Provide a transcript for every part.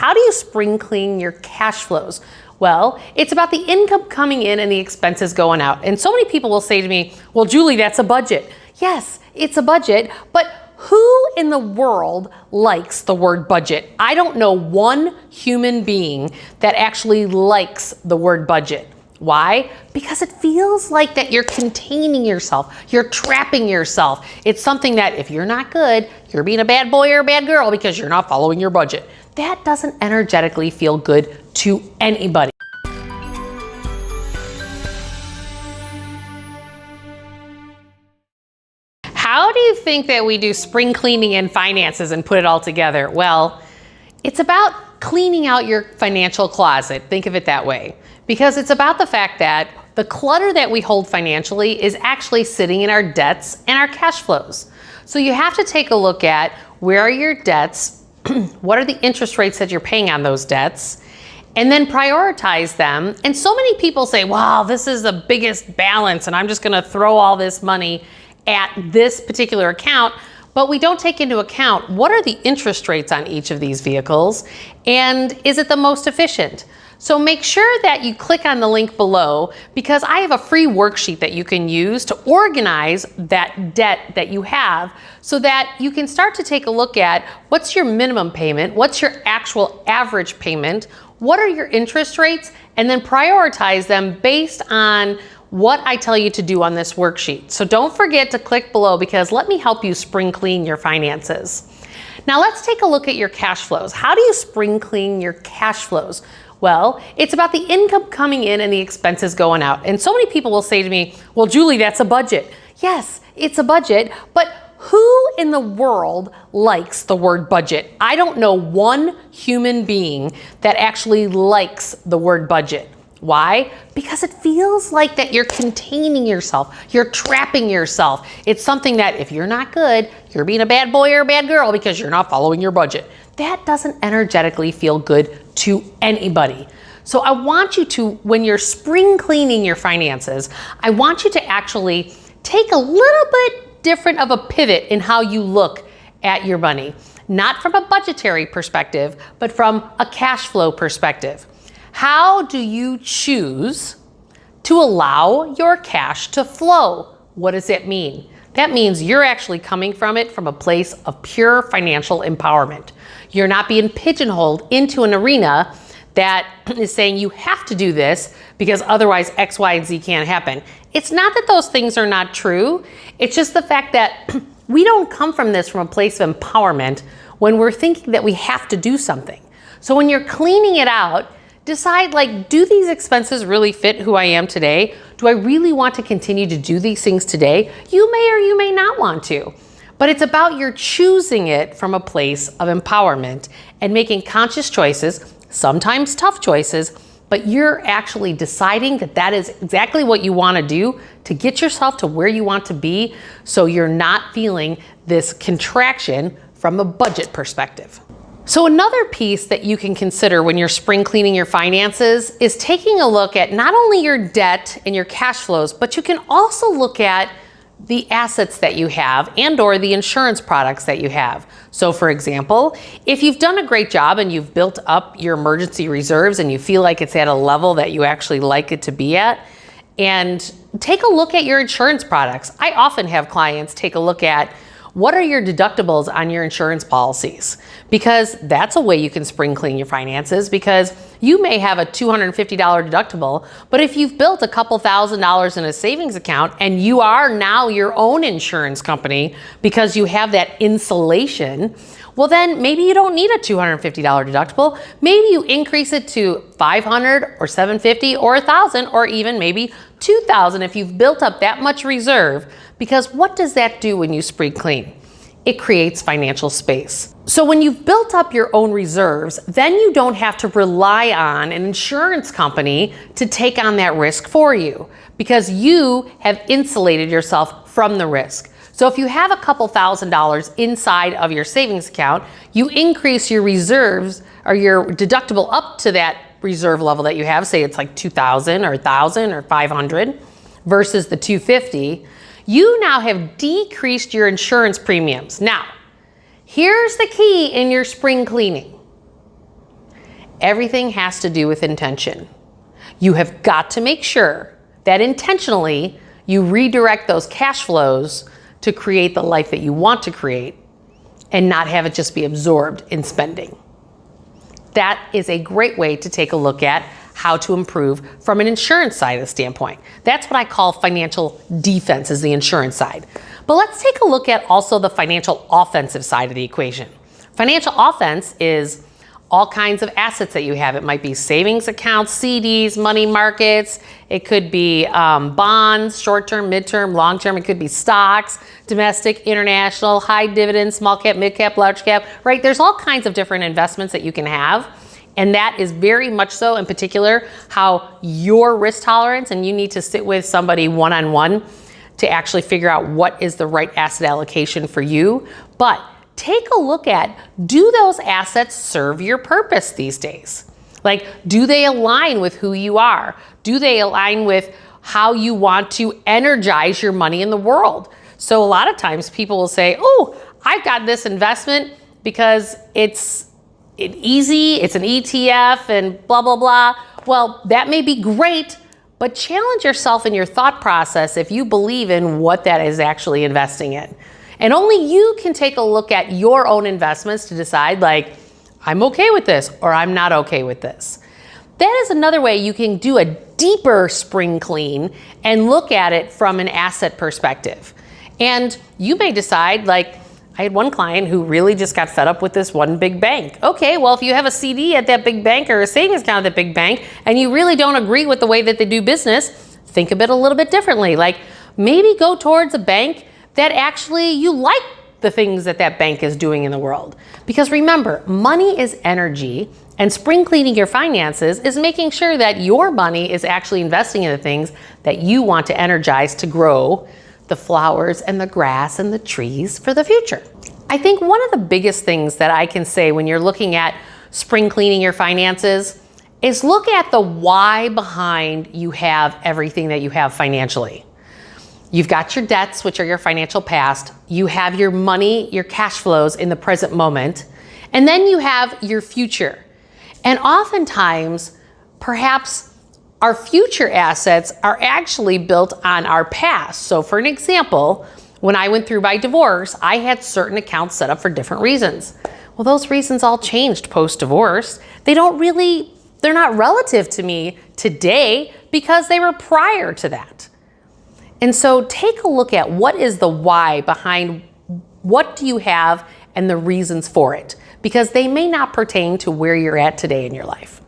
How do you spring clean your cash flows? Well, it's about the income coming in and the expenses going out. And so many people will say to me, well, Julie, that's a budget. Yes, it's a budget, but who in the world likes the word budget? I don't know one human being that actually likes the word budget. Why? Because it feels like that you're containing yourself, you're trapping yourself. It's something that if you're not good, you're being a bad boy or a bad girl because you're not following your budget. That doesn't energetically feel good to anybody. How do you think that we do spring cleaning in finances and put it all together? Well, it's about cleaning out your financial closet. Think of it that way. Because it's about the fact that the clutter that we hold financially is actually sitting in our debts and our cash flows. So you have to take a look at where are your debts, what are the interest rates that you're paying on those debts, and then prioritize them. And so many people say, wow, this is the biggest balance and I'm just gonna throw all this money at this particular account. But we don't take into account what are the interest rates on each of these vehicles and is it the most efficient? So make sure that you click on the link below because I have a free worksheet that you can use to organize that debt that you have so that you can start to take a look at what's your minimum payment, what's your actual average payment, what are your interest rates, and then prioritize them based on what I tell you to do on this worksheet. So don't forget to click below because let me help you spring clean your finances. Now let's take a look at your cash flows. How do you spring clean your cash flows? Well, it's about the income coming in and the expenses going out. And so many people will say to me, well, Julie, that's a budget. Yes, it's a budget, but who in the world likes the word budget? I don't know one human being that actually likes the word budget. Why? Because it feels like that you're containing yourself, you're trapping yourself. It's something that if you're not good, you're being a bad boy or a bad girl because you're not following your budget. That doesn't energetically feel good to anybody. So I want you to, when you're spring cleaning your finances, I want you to actually take a little bit different of a pivot in how you look at your money. Not from a budgetary perspective, but from a cash flow perspective. How do you choose to allow your cash to flow? What does that mean? That means you're actually coming from it from a place of pure financial empowerment. You're not being pigeonholed into an arena that is saying you have to do this because otherwise X, Y, and Z can't happen. It's not that those things are not true. It's just the fact that we don't come from this from a place of empowerment when we're thinking that we have to do something. So when you're cleaning it out, decide like, do these expenses really fit who I am today? Do I really want to continue to do these things today? You may or you may not want to, but it's about your choosing it from a place of empowerment and making conscious choices, sometimes tough choices, but you're actually deciding that that is exactly what you want to do to get yourself to where you want to be so you're not feeling this contraction from a budget perspective. So another piece that you can consider when you're spring cleaning your finances is taking a look at not only your debt and your cash flows, but you can also look at the assets that you have and or the insurance products that you have. So for example, if you've done a great job and you've built up your emergency reserves and you feel like it's at a level that you actually like it to be at, and take a look at your insurance products. I often have clients take a look at what are your deductibles on your insurance policies? Because that's a way you can spring clean your finances because you may have a $250 deductible, but if you've built a couple $1,000s in a savings account and you are now your own insurance company because you have that insulation, well then maybe you don't need a $250 deductible. Maybe you increase it to $500 or $750 or $1,000 or even maybe $2,000 if you've built up that much reserve. Because what does that do when you spring clean? It creates financial space. So when you've built up your own reserves, then you don't have to rely on an insurance company to take on that risk for you because you have insulated yourself from the risk. So if you have a couple $1,000s inside of your savings account, you increase your reserves or your deductible up to that reserve level that you have, say it's like $2,000 or $1,000 or $500 versus the $250, you now have decreased your insurance premiums. Now, here's the key in your spring cleaning. Everything has to do with intention. You have got to make sure that intentionally you redirect those cash flows to create the life that you want to create and not have it just be absorbed in spending. That is a great way to take a look at how to improve from an insurance side of the standpoint. That's what I call financial defense, is the insurance side. But let's take a look at also the financial offensive side of the equation. Financial offense is all kinds of assets that you have. It might be savings accounts, CDs, money markets. It could be bonds, short-term, mid-term, long-term. It could be stocks, domestic, international, high dividend, small cap, mid cap, large cap, right? There's all kinds of different investments that you can have. And that is very much so, in particular, how your risk tolerance, and you need to sit with somebody one-on-one to actually figure out what is the right asset allocation for you. But take a look at, do those assets serve your purpose these days? Like, do they align with who you are? Do they align with how you want to energize your money in the world? So a lot of times people will say, oh, I've got this investment because it's easy, it's an ETF and blah, blah, blah. Well, that may be great, but challenge yourself in your thought process if you believe in what that is actually investing in. And only you can take a look at your own investments to decide, like, I'm okay with this or I'm not okay with this. That is another way you can do a deeper spring clean and look at it from an asset perspective. And you may decide, like, I had one client who really just got fed up with this one big bank. Okay, well, if you have a CD at that big bank or a savings account at that big bank and you really don't agree with the way that they do business, think of it a little bit differently. Like, maybe go towards a bank that actually you like the things that that bank is doing in the world. Because remember, money is energy, and spring cleaning your finances is making sure that your money is actually investing in the things that you want to energize to grow the flowers and the grass and the trees for the future. I think one of the biggest things that I can say when you're looking at spring cleaning your finances is look at the why behind you have everything that you have financially. You've got your debts, which are your financial past. You have your money, your cash flows in the present moment. And then you have your future. And oftentimes, perhaps our future assets are actually built on our past. So for an example, when I went through my divorce, I had certain accounts set up for different reasons. Well, those reasons all changed post-divorce. They're not relative to me today because they were prior to that. And so take a look at what is the why behind what do you have and the reasons for it, because they may not pertain to where you're at today in your life.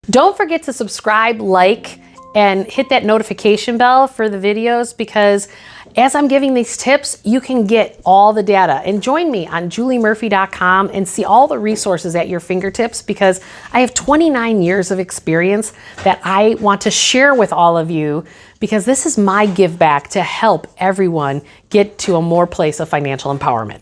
Don't forget to subscribe, like, and hit that notification bell for the videos, because as I'm giving these tips, you can get all the data. And join me on juliemurphy.com and see all the resources at your fingertips, because I have 29 years of experience that I want to share with all of you, because this is my give back to help everyone get to a more place of financial empowerment.